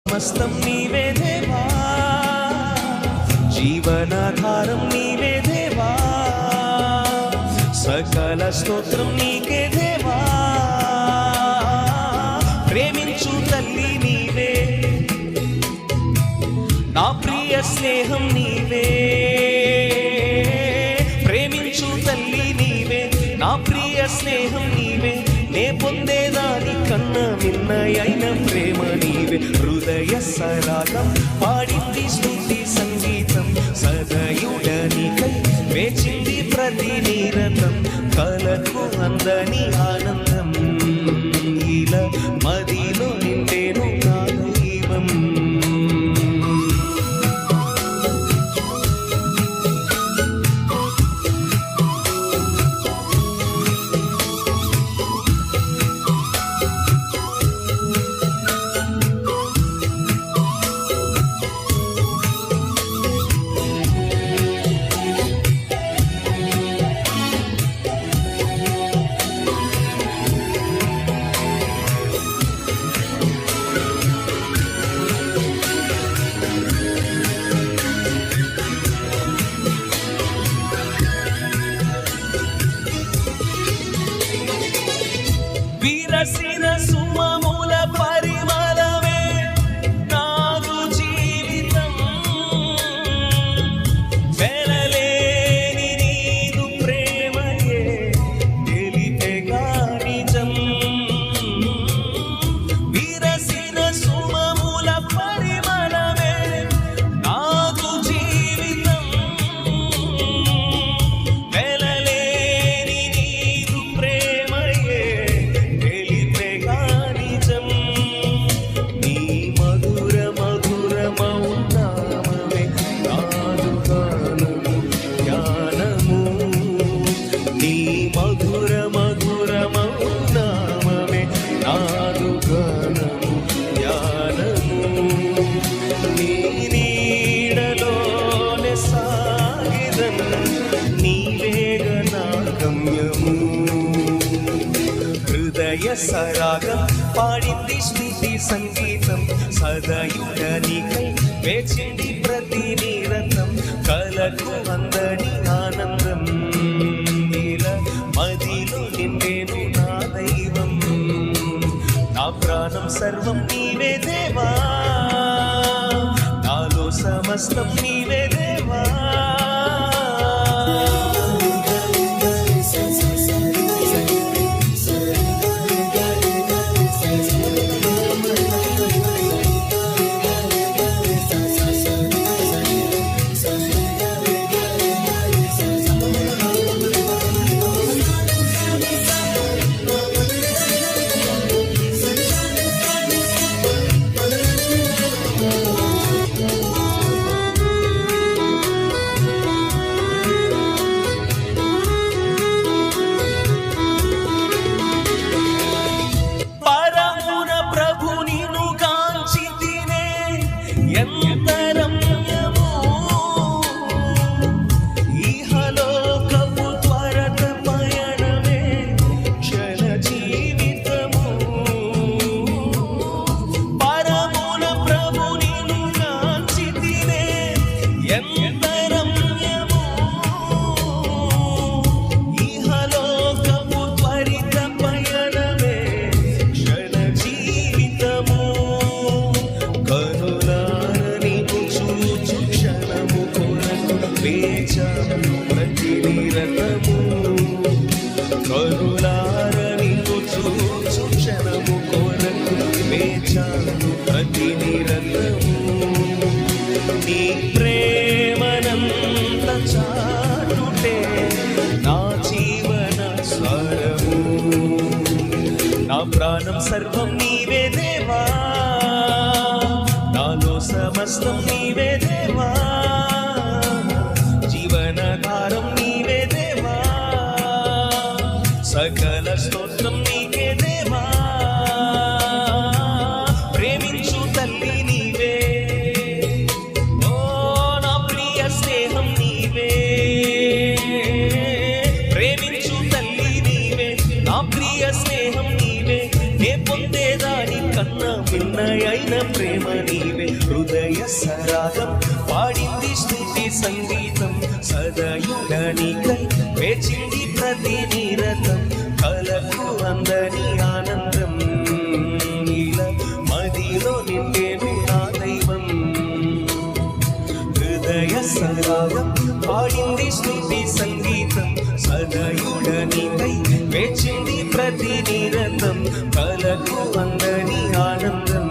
సమస్తం నీవే దేవా, జీవనాధారం నీవే దేవా, సకల స్తోత్రం నీకే దేవా. ప్రేమించు తల్లి నీవే, నా ప్రియ స్నేహం నీవే. ప్రేమించు తల్లి నీవే, నా ప్రియ స్నేహం నీవే. నే పొందేదాని కన్నా మిన్నయైన ప్రేమ నీవే. హృదయ సరాగం పాడింది స్తుతి సంగీతం, సదయుడనికై వేచింది ప్రతి నిరతం. కలకు అందని ఆనందం, ఇలా మదిలో నిండేను నా దైవం. విరసిన సుమముల పరిమళమే నాదు జీవితం, వెలలేని నీదు ప్రేమయే తెలిపెగా నిజం. విరసిన సుమముల పరిమళమే నాదు జీవితం, వెలలేని నీదు ప్రేమయే సరాగం పాడింది స్తుతి సంగీతం, సదయుడనికై వేచింది ప్రతి నిరతం. కలకు అందని ఆనందం, ఇలా మదిలో నిండేను నా దైవం. నా ప్రాణం సర్వం నీవే దేవా, నాలో సమస్తం నీవే దేవా. కరులారని చూచు క్షణము కొరకు వేచాను ప్రతి నిరతము. నీ ప్రేమనంత చాటుటే నా జీవన స్వరము. నా ప్రాణం సర్వం నీవే దేవా, నాలో సమస్తం నీవే దేవా, జీవనాధారం నీవే దేవా, సకల స్తోత్రం నీకే దేవా. ప్రేమించు తల్లి నీవే, ఓ నా ప్రియ స్నేహం నీవే. ప్రేమించు తల్లి నీవే, నా ప్రియ స్నేహం నీవే. నే పొందే నీవే హృదయ సరాగం పాడింది స్తుతి సంగీతం సదయుడనికై వేచింది ప్రతి నిరతం కలకు అందని ఆనందం ఇలా మదిలో నిండేను నా దైవం హృదయ సరాగం పాడింది స్తుతి సంగీతం సదయుడనికై వేచింది ప్రతి నిరతం కలకు అందని ఆనందం